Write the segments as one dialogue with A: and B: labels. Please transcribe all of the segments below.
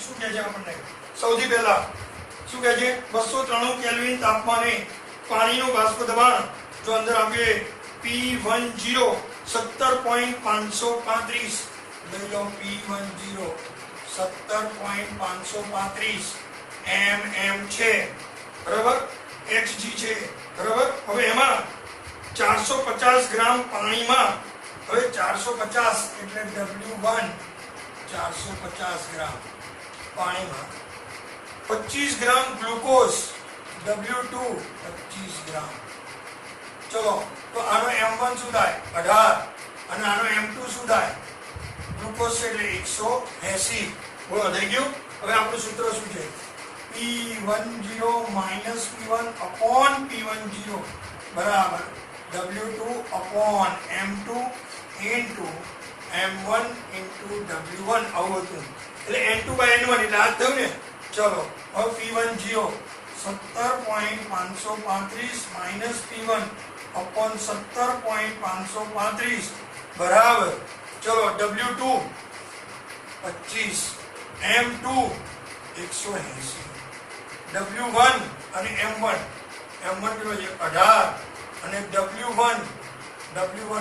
A: શું કહે છે આપણને? સૌથી પહેલા શું કહે છે? 293 કેલ્વિન તાપમાને પાણીનું બાષ્પ દબાણ જો અંદર આપીએ P10 17.535 લઈ લો P10 17.535 mm છે બરાબર, Hg છે બરાબર. હવે એમાં 450 ગ્રામ પાણીમાં, હવે 450 એટલે W1 450 ગ્રામ પાણીમાં 25 ગ્રામ ગ્લુકોઝ W2 25 ગ્રામ. ચલો તો આનો M1 શું થાય? 18 અને આનો M2 શું થાય? ગ્લુકોઝ છે એટલે 180. બોલો થઈ ગયું. હવે આપણું સૂત્ર શું છે? P10 minus P1 upon P10 બરાબર W2 upon M2 into M1 into W1 આવું હતું. એટલે N2 by N1 એટલે આ થયું ને. ચલો હવે P10 17.535 minus P1 upon 17.535 બરાબર. ચલો W2 25, M2 180, W1 અને M1 કેટલો છે? 18 અને W1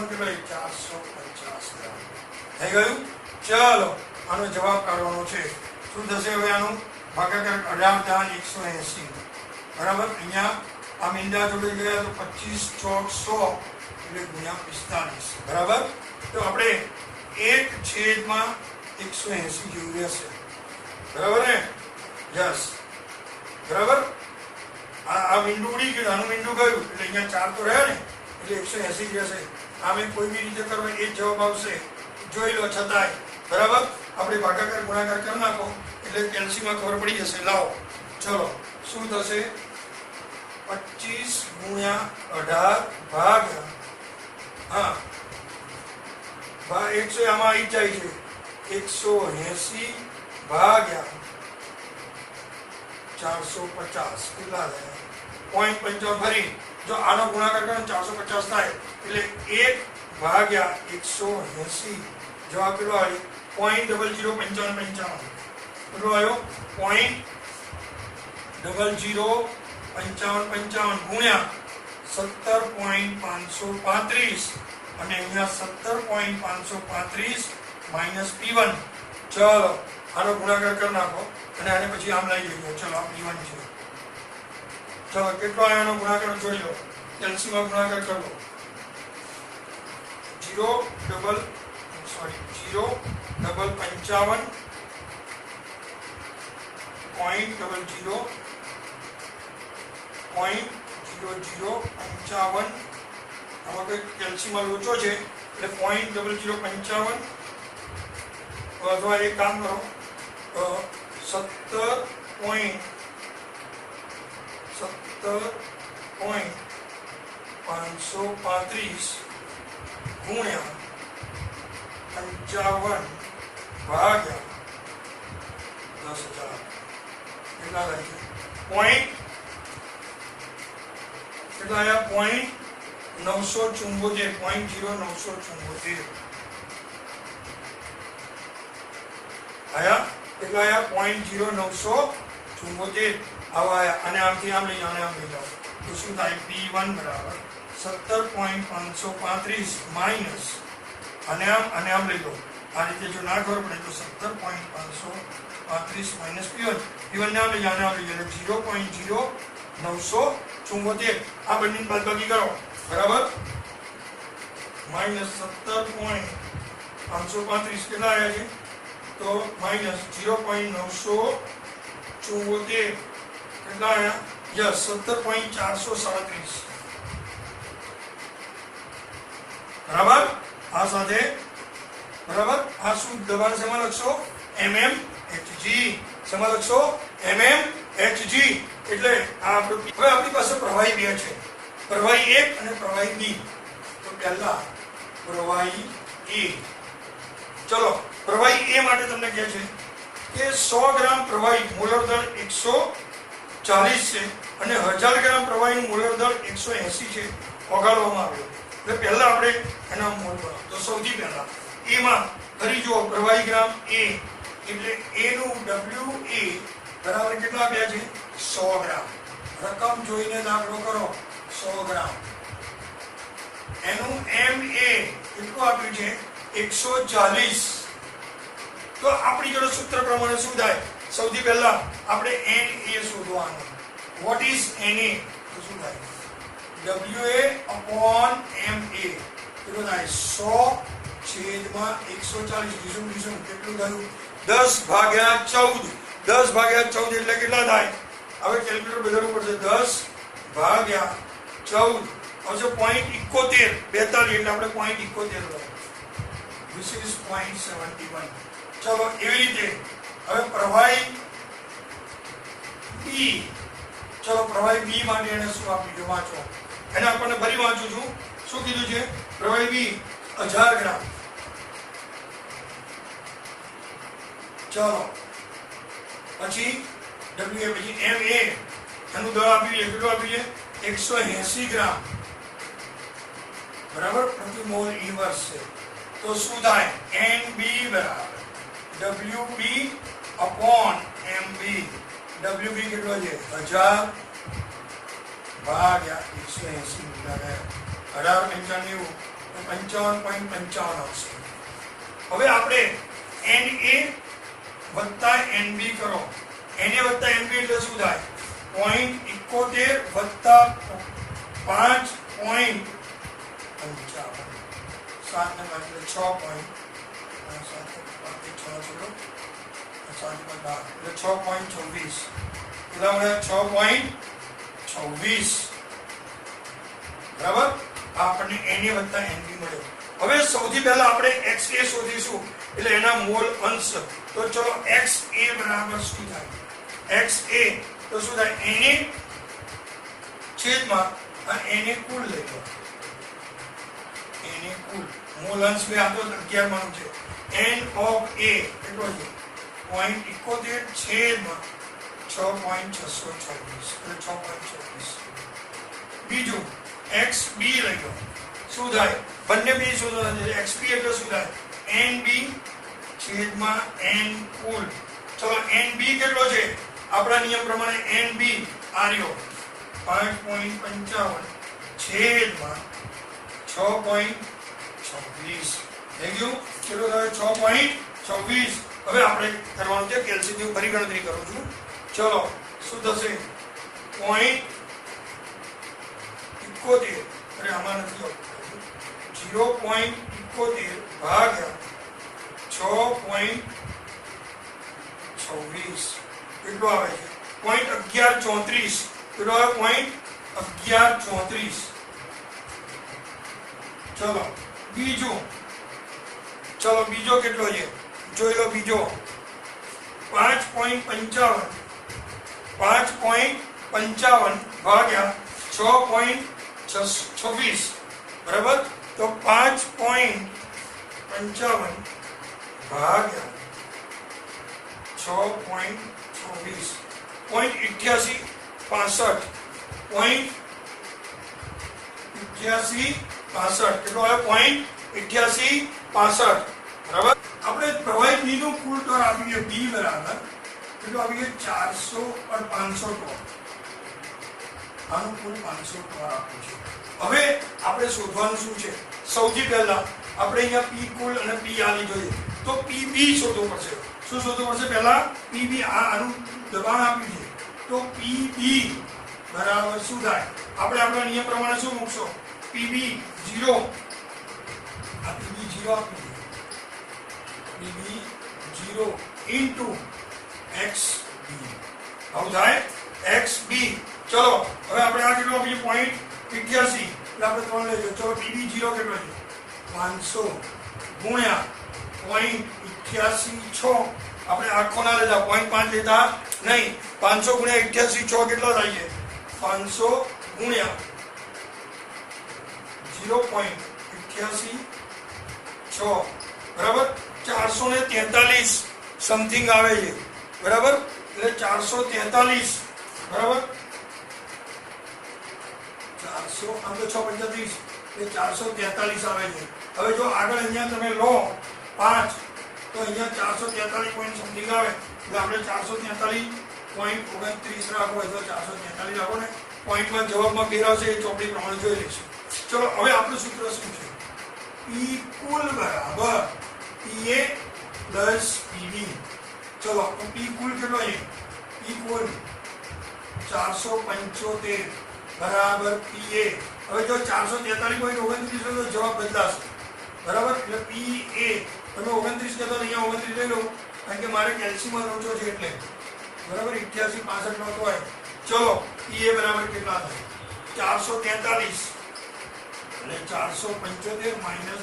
A: કેટલો છે? 450 ગ્રામ. થઈ ગયું. ચાલો આનો જવાબ કાઢવાનો છે. શું થશે હવે? આનું ભાગાકાર 18 * 180 બરાબર. અહીંયા આ મીંડા જોડે ગયા તો 25 ચોક 100 એટલે ગુણ્યા 45 બરાબર. તો આપણે 1/180 જેવું રહેશે બરાબર ને? યસ બરાબર. આ મીંડું ઉડી ગયું, આનું મીંડું ગયું એટલે અહીંયા 4 તો રહ્યા ને એટલે 180 રહેશે. આમે કોઈ બી રીતે કરવા એ જવાબ આવશે. જોઈ લો છતાંય બરાબર. આપણે ભાગાકાર ગુણાકાર કરી નાખો એટલે કેલ્સીમાં ખબર પડી જશે. લાવો ચલો શું થશે? 25 ગુણ્યા 18 ભાગ્યા 100 આમાં આવી જાય છે 180 ભાગ્યા 450 કેટલા થાય? 0.55 ફરી જો આનો ગુણાકાર કરો 450 થાય એટલે 1 ભાગ્યા 180 જવાબ કેટલો આવ્યો? 0.0055 કેટલો આવ્યો? 0.0055 ગુણ્યા 17.535 અને અહીંયા 17.535 માઇનસ P1. ચલો આનો ગુણાકાર કરી નાખો અને આને પછી આમ લઈ જઈએ. ચલો આ P1 છે. ચલો કેટલો આવ્યો આનો ગુણાકાર જોઈ લો. કેલ્સીમાં ગુણાકાર કરો 0.55 આમાં કંઈક કેલ્સીમાં લોચો છે એટલે 0.0055 અથવા એક કામ કરો 17.535 ગુણ્યા 55 ભાગ્યા 10,000 કેટલા થાય છે? કેટલા આવ્યા? 0.974 આયા. કેટલા આવ્યા? 0.0974 આવા આયા. અને આમથી આમ લઈ જાઓ અને આમ લઈ જાઓ તો શું થાય? P1 બરાબર 17.535 માઇનસ અને આમ લઈ લો. આ રીતે જો ના ખબર પડે તો 17.535 માઇનસ P1 ને આમ લઈ જાઓ અને આમ લઈ જાઓ 0.0974 આ બંને બાદબાકી કરો બરાબર. માઇનસ 17.535 કેટલા આવ્યા છે? તો માઇનસ 0.974 કેટલા આવ્યા? યસ 17.437 બરાબર. આ સાથે બરાબર આ શું દબાણ શેમાં લખશો? mmHg. શેમાં લખશો? mmHg. એટલે આ આપણું. હવે આપણી પાસે પ્રવાહી 2 છે, પ્રવાહી 1 અને પ્રવાહી 2. તો પહેલા પ્રવાહી A. ચલો પ્રવાહી A માટે તમને કહે છે કે 100 ગ્રામ પ્રવાહી મોલર દળ 140 છે અને 1000 ગ્રામ પ્રવાહીનું મોલર દળ 180 છે ઓગાળવામાં આવ્યો. એટલે પહેલા આપણે એના મોલ બનાવો. તો સૌથી પહેલા A માં ફરી જુઓ પ્રવાહી ગ્રામ A એટલે એ નું WA બરાબર કેટલા આપ્યા છે 100 ગ્રામ. રકમ જોઈને દાખલો કરો 100 ગ્રામ. એનું MA કેટલું આપ્યું છે 140. તો આપણી જોડે સૂત્ર પ્રમાણે શું થાય? સૌથી પહેલા આપણે NA શોધવાનું. What is NA? તો શું થાય? WA upon MA કેટલું થાય 100 છેદમાં 140. કેટલું થયું 10 ભાગ્યા 14. 10 ભાગ્યા 14 એટલે કેટલા થાય? હવે કેલ્ક્યુલેટર બદલવું પડશે. 10 ભાગ્યા 14 આવશે 0.71. 42 એટલે આપણે 0.71 લો. This is 0.71. ચલો એવી રીતે હવે પ્રવાહી B. ચલો પ્રવાહી B માટે એને શું આપ્યું છે વાંચો. એને આપણને ફરી વાંચું છું. શું કીધું છે? પ્રવાહી B 1000 ગ્રામ. ચલો પછી WA પછી MA એનું દળ આપ્યું છે. કેટલું આપ્યું છે 180 ગ્રામ બરાબર પ્રતિ મોલ ઇન્વર્સ છે. તો શું થાય? NB બરાબર WB upon MB. WB કેટલો છે 1000 ભાગ્યા 180 ગુણ્યા 18 55 આવશે. હવે આપણે NA વત્તા NB કરો. NA વત્તા NB એટલે શું થાય? 0.71 વત્તા 5.55 7 ને 5 એટલે 6. 6.26 કેટલા મળે 6.26 બરાબર. આપણને NA વત્તા NB મળ્યો. હવે સૌથી પહેલા આપણે XA શોધીશું એટલે એના મોલ અંશ. તો ચલો XA બરાબર શું થાય? XA તો શું થાય? NA છેદમાં NA કુલ લઈ લો. NA કુલ મોલ અંશ બે આ તો 11 માં છે. N of A કેટલો છે 0.71 છેદમાં 6.626 એટલે 6.26. બીજું XB લઈ લો. શું થાય? બંને બી શોધવાના છે. XB એટલે શું થાય? NB છેદમાં N કુલ. ચલો NB કેટલો છે? આપણા નિયમ પ્રમાણે NB આર્યો 5.55 છેદમાં 6.26 થઈ ગયું. કેટલો થયો 6.26. હવે આપણે કરવાનું છે કેલ્શિયમની ફરી ગણતરી કરું છું. ચલો શું થશે 0.71 અરે આમાં નથી 0.71 ભાગ્યા 6.26 કેટલો આવે છે 0.1134. કેટલો આવે 0.1134. ચલો બીજું. ચલો બીજો કેટલો છે જોઈ લો. બીજો 5.55 ભાગ્યા 6.26 બરાબર. તો 5.55 ભાગ્યા 6.26 0.8865 કેટલો આવે 0.8865 બરાબર. આપણે પ્રવાહી બી નું કુલ ટોર આપી છે બી બરાબર કેટલું આપી છે 400 પર 500 ટોર. આનું કુલ 500 ટોર આપ્યું છે. હવે આપણે શોધવાનું શું છે? સૌથી પહેલા આપણે અહીંયા પી કુલ અને પી આ લીધો છે તો પીબી શોધવું પડશે. શું શોધવું પડશે? પહેલા પીબી આનું દબાણ આપ્યું છે તો પીબી બરાબર શું થાય? આપણે આપણા નિયમ પ્રમાણે શું મૂકશો? પીબી 0 આ પીબી 0 આપ્યું છે. પીબી 0 ઇન્ટુ XB આવું થાય XB. ચલો હવે આપણે આ કેટલો આપ્યું 0.88 એટલે આપણે 3 લઈશું. ચલો પીબી 0 કેટલો છે 500 ગુણ્યા 0.88 આપણે આખો ના લેતા 0.5 લેતા નહીં. 500 ગુણ્યા 88 6 કેટલો થાય છે 500 ગુણ્યા 0.88 બરાબર 443 સમથિંગ આવે છે બરાબર. એટલે 443 બરાબર 400 આમ તો 635 એટલે 443 આવે છે. હવે જો આગળ અહીંયા તમે લો 5 તો અહીંયા 443 પોઈન્ટ સમથિંગ આવે એટલે આપણે 443.29 રાખવો હોય તો 443 રાખો ને, પોઈન્ટમાં જવાબમાં ફેર આવશે એ ચોપડી પ્રમાણે જોઈ લઈશું. ચલો હવે આપણું સૂત્ર શું છે? પી કુલ બરાબર પીએ પ્લસ પીબી. ચલો તો પી કુલ કેટલો છે? પી કુલ 475 બરાબર પીએ. હવે જો 443.29 તો જવાબ બદલાશે બરાબર, એટલે પી એ તમે 29 કહેતો અહીંયા 29 લઈ લો કારણ કે મારે કેલ્શિયમ ઓછો છે એટલે બરાબર 88 65 નહોતો હોય. ચલો પી એ બરાબર કેટલા થાય? 443 એટલે 475 માઇનસ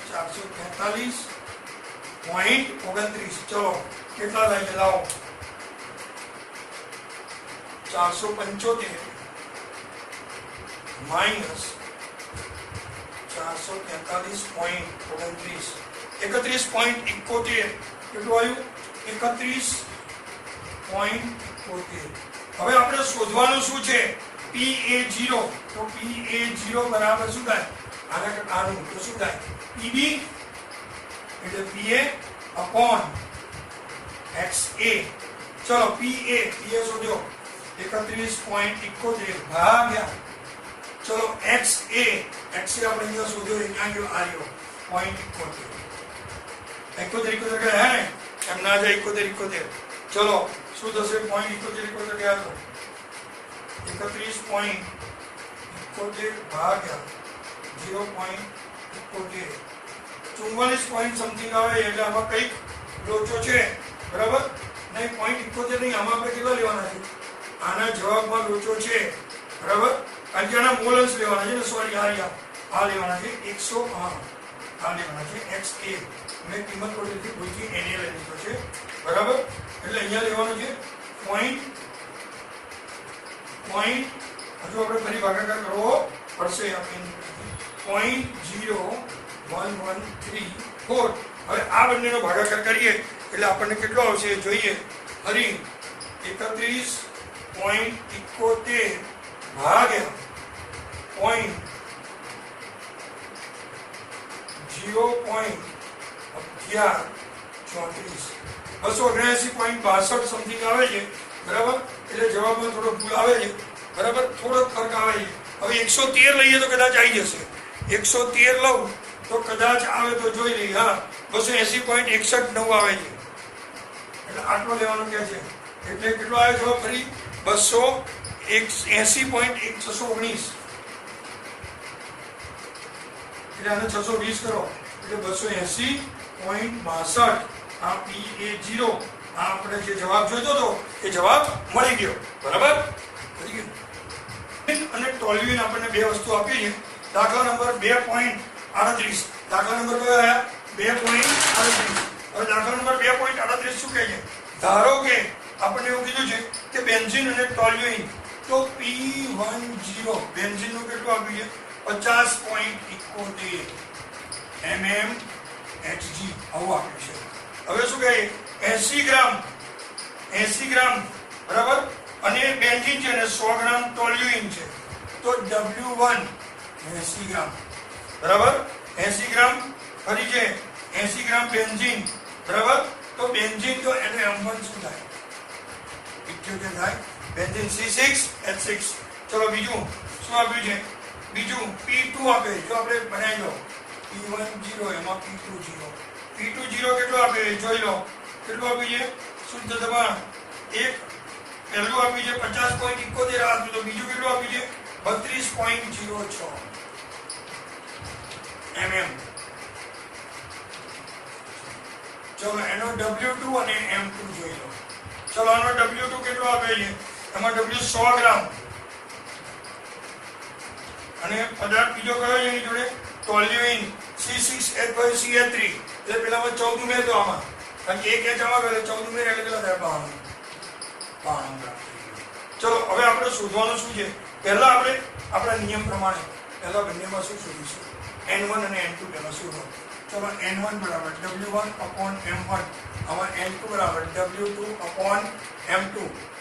A: 443.29. ચલો કેટલા થાય છે લાવો? 475 માઇનસ 443.29 31.71 કેટલું આવ્યું? 31.71. હવે આપણે શોધવાનું શું છે? PA0. તો PA0 બરાબર શું થાય? આનું તો શું થાય? PB એટલે PA upon XA. ચલો PA શોધ્યો 31.71 ભાગ્યા ચલો XA આપણે અહીંયા શોધ્યો અહીંયા ગયો આવ્યો 0.71. 71 હે ને એમ ના જાય 71. ચલો શું થશે? 0.71 ગયા તો 31.71 ભાગ્યા 0.71 44 પોઈન્ટ સમથિંગ આવે એટલે આમાં કઈક લોચો છે બરાબર નહીં. 0.71 નહીં, આમાં આપણે કેટલા લેવાના છે? આના જવાબમાં લોચો છે બરાબર કારણ કે આના મોલન્સ લેવાના છે ને, સોરી આ લેવાના છે 100. આ લેવાના છે XA. મેં કિંમત કોડથી ભૂલથી NA લઈ લીધો છે બરાબર, એટલે અહીંયા લેવાનું છે પોઈન્ટ. હજુ આપણે ફરી ભાગાકાર કરવો પડશે. 0.0134. હવે આ બંનેનો ભાગાકાર કરીએ એટલે આપણને કેટલો આવશે જોઈએ. ફરી 31.71 ભાગ્યા 0.1134 279.62 સમથિંગ આવે છે બરાબર, એટલે જવાબમાં થોડો ભૂલ આવે છે બરાબર, થોડો ફરક આવે છે. હવે 113 લઈએ તો કદાચ આવી જશે. 113 લઉં તો કદાચ આવે તો જોઈ લઈએ. હા 280.61 આવે છે એટલે આટલો લેવાનો કે છે. એટલે કેટલો આવે જવાબ? ફરી 280.619 એટલે આને 620 કરો એટલે 280.62. આ PA0 આ આપણે જે જવાબ જોઈતો હતો એ જવાબ મળી ગયો બરાબર. અને ટોલ્યુઇન આપણને બે વસ્તુ આપી છે. દાખલા નંબર 2.38. દાખલા નંબર કયો આવ્યા? 2.38. હવે દાખલા નંબર 2.38 શું કહે છે? ધારો કે આપણને એવું કીધું છે કે બેન્ઝીન અને ટોલ્યુઇન તો P10 બેન્ઝીનનું કેટલું આપ્યું છે? 50.71 mmHg આવું આપ્યું છે. હવે શું કહે? 80 ગ્રામ બરાબર અને બેન્ઝીન છે અને 100 ગ્રામ ટોલ્યુઇન છે તો W1 80 ગ્રામ બરાબર 80 ગ્રામ ફરી છે 80 ગ્રામ બેન્ઝીન બરાબર. તો બેન્ઝીન તો એટલે M1 શું થાય? 78 થાય. Benzene C6H6. ચલો બીજું શું આપ્યું છે? બીજું P2 આપે. જો આપણે બનાવી લો P10 એમાં P20 કેટલું આપે જોઈ લો. કેટલું આપ્યું છે? શુદ્ધ દબાણ એક પહેલું આપ્યું છે 50.71 આપ્યું તો બીજું કેટલું આપ્યું છે? 32.06 mm. ચલો એનો W2 અને M2 જોઈ લો. ચલો આનો W2 કેટલો આપે છે? એમાં W 100 ગ્રામ અને પદાર્થ બીજો કયો છે એની જોડે? Toluene C6H5CH3. એટલે પેલામાં 14 ઉમેરતો આમાં કારણ કે એક H આમાં ગયો 14 ઉમેર એટલે કેટલા થાય? 92 ગ્રામ. ચલો હવે આપણે શોધવાનું શું છે? પહેલા આપણે આપણા નિયમ પ્રમાણે પહેલા બંનેમાં શું શોધીશું? N1 અને N2 પહેલા શોધો. ચલો N1 બરાબર W1 upon M1. આમાં N2 બરાબર W2 upon M2.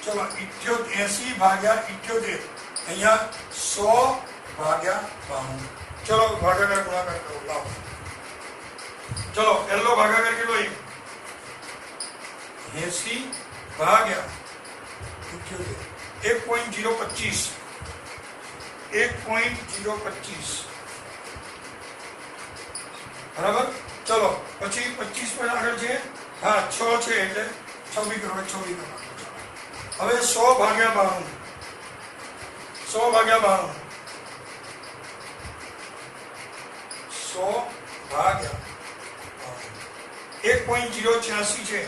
A: ચલો 80 ભાગ્યા 78 અહીંયા 100 ભાગ્યા 92. ચલો ભાગાકાર ગુણાકાર કરો લાવો. ચલો પહેલો ભાગાકાર કેટલો છે? 80 ભાગ્યા 1.025 1.025 બરાબર. ચલો પછી 25 પર આગળ છે. હા 6 છે એટલે 26 કરો 26 કરો. હવે 100 ભાગ્યા 92 100 ભાગ્યા 92 100 ભાગ્યા 1.086 છે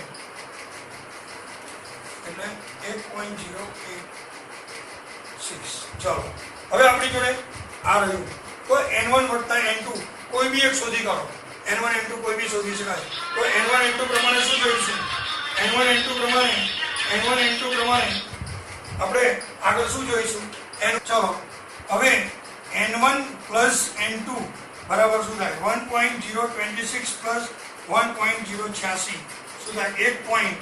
A: એટલે 1.086. ચલો હવે આપણી જોડે આ રહ્યું તો n1 વત્તા n2 કોઈ બી એક શોધી કાઢો. n1 n2 કોઈ બી શોધી શકાય. તો n1 n2 પ્રમાણે શું જોઈશું? n1 n2 પ્રમાણે આપણે આગળ શું જોઈશું? ચલો હવે n1 પ્લસ n2 બરાબર શું થાય? 1.026 પ્લસ 1.086 શું થાય? 1 પોઈન્ટ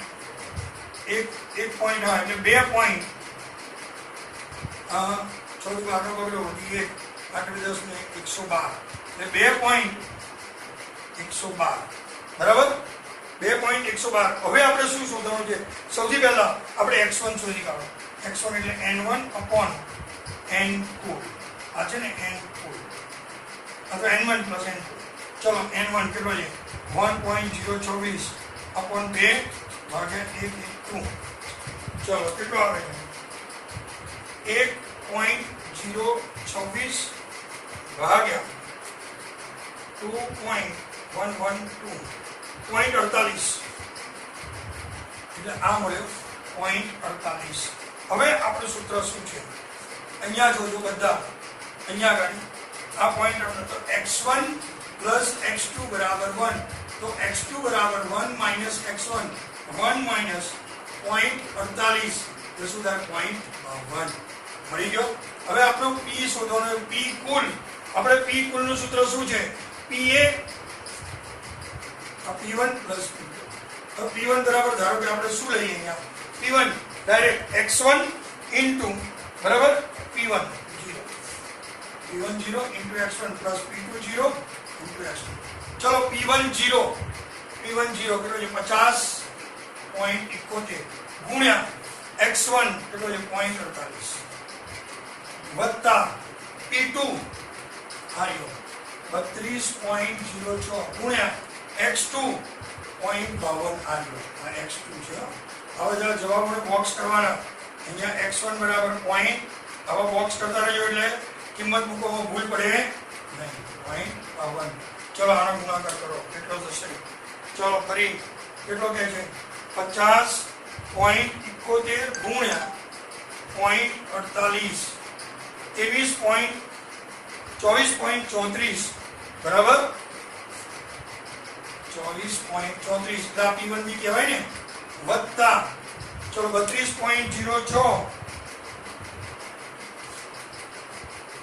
A: હા એટલે 2 પોઈન્ટ થોડુંક આગળ બગડો 1 આગળ 10 ને 112 એટલે 2.112 બરાબર 2.112. હવે આપણે શું શોધવાનું છે? સૌથી પહેલા આપણે x1 શોધી કાઢો. x1 એટલે n1 અપોન n2 આ છે ને n2 અથવા n1 પ્લસ n2. ચલો n1 કેટલો છે? 1.024 અપોન 2 ભાગ્યા 1 ચલો કેટલો આવે છે? 1.026 ભાગ્યા 2.112 0.48 એટલે આ મળ્યો 0.48. હવે આપણું સૂત્ર શું છે? અહીંયા જોજો બધા, અહીંયા આગળ આ પોઈન્ટ આપણે તો x1 પ્લસ x2 બરાબર 1. તો x2 બરાબર 1 માઇનસ x1 1 માઇનસ 0.48 એટલે શું થાય? 0.1 મળી ગયો. હવે આપણો p શોધવાનો. p કુલ આપણે p કુલનું સૂત્ર શું છે? p એ p1 પ્લસ p2. તો p1 બરાબર ધારો કે આપણે શું લઈએ અહીંયા? p1 ડાયરેક્ટ x1 ઇન્ટુ બરાબર p1 0 into x1 plus p2 0 into x2. ચલો p1 0 કેટલો છે? 50.71 ગુણ્યા x1 કેટલો છે? 0.48 વત્તા p2 આયો 32.06 ગુણ્યા x2 0.52 આયો. આ x2 છે. હવે જરા જવાબોને બોક્સ કરવાના. અહીંયા x1 બરાબર પોઈન્ટ આવા બોક્સ કરતા રહેજો એટલે કિંમત મૂકવામાં ભૂલ પડે નહીં. 0.52. ચલો આનો ગુણાકાર કરો. કેટલો થશે? ચલો ફરી કેટલો કહે છે? 50.71 ગુણ્યા 0.48 23.34 બરાબર 24.34 એટલે આ p1 બી કહેવાય ને વત્તા ચલો 32.06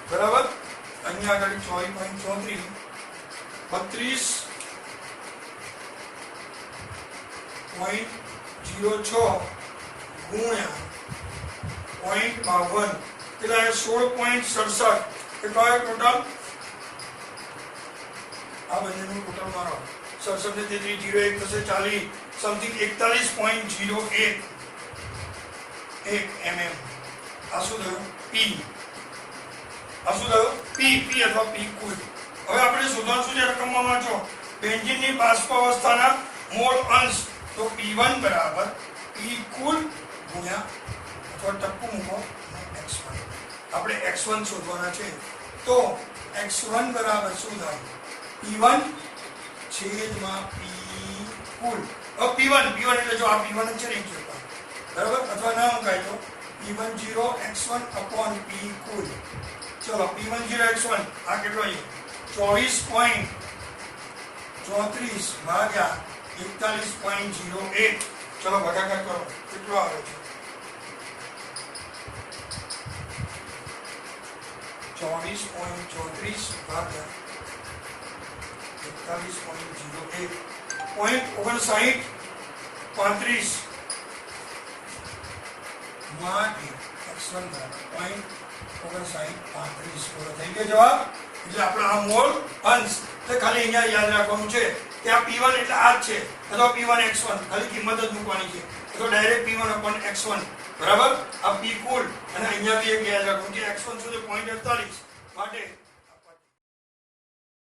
A: બરાબર અહીંયા આગળ 24.34 32.06 ગુણ્યા 0.52 કેટલા 16.67 કેટલો આવે ટોટલ? આ બંનેનું ટોટલ મારો 67 ને 33 01 થશે 40 સમથિંગ 41.01 mm. આ શું થયું? p. આ શું થયું? p અથવા p કુલ. હવે આપણે શોધવાનું શું છે? રકમમાં વાંચો. બેન્ઝીનની બાષ્પાવસ્થાના મોલ અંશ. તો p1 બરાબર p કુલ ગુણ્યા અથવા ટપકું મૂકો x1. આપણે x1 શોધવાના છે. તો x1 બરાબર શું થાય? p1 છેદમાં p કુલ. p1 એટલે જો આ p1 જ છે ને બરાબર અથવા ના અંકાય તો p10 x1 અપોન p કુલ. ચલો p10 x1 આ કેટલો છે? 24.34 ભાગ્યા 41.01. ચલો ભાગાકાર કરો. કેટલો આવે છે? 24.34 ભાગ્યા 41.01 0.59 35 માટે x1 બરાબર 0.59 35 થઈ ગયો જવાબ. એટલે આપણે આ મોલ અંશ એટલે ખાલી અહીંયા યાદ રાખવાનું છે કે આ P1 એટલે આ જ છે અથવા P1 x1 ખાલી કિંમત જ મૂકવાની છે અથવા ડાયરેક્ટ P1 x1 બરાબર. આ P કુલ અને અહીંયા બી એક યાદ રાખો કે x1 શું છે 0.48 માટે